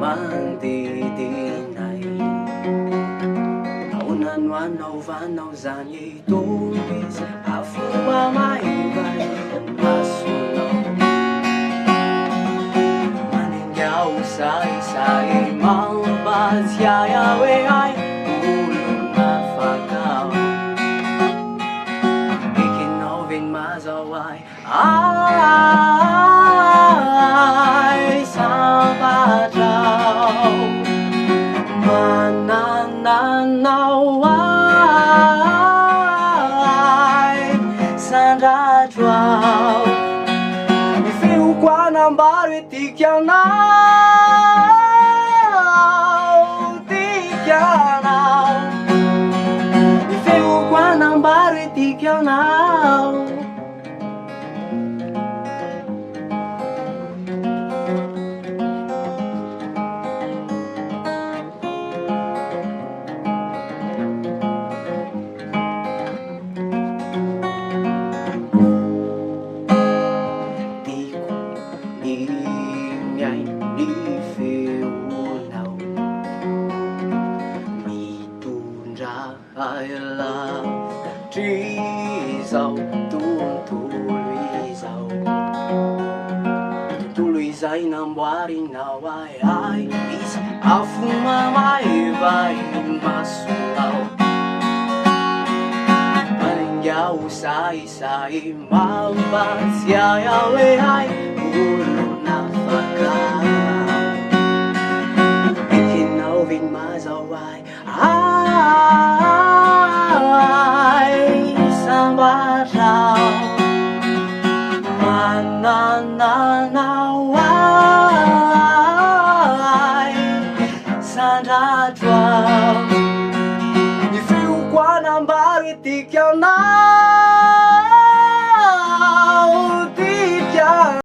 mandidinay. Naunanwanaw vanaw zany tomis afua maivay masunaw. Maningyaw say-say mabazyayaway ay ulong mafagaw. Ikinawin mazaway ay sabadaw. Manananaway sandadraw. Ifeo kwa nambaro itikyanao, tikyanao. Ifeo kwa nambaro itikyanao. Ingay di feunaw mitundra ay love trizaw tutuloy-zaw. Tutuloy-zay nambuaring naway ay is afumamaybay masunaw. Maningyaw say-say mabasyayaway ay ulo na fagaw. Ikinawin mazaway ay sambaraw. Manananaway sandadraw. Ifeo kwa nambaro itikyanao.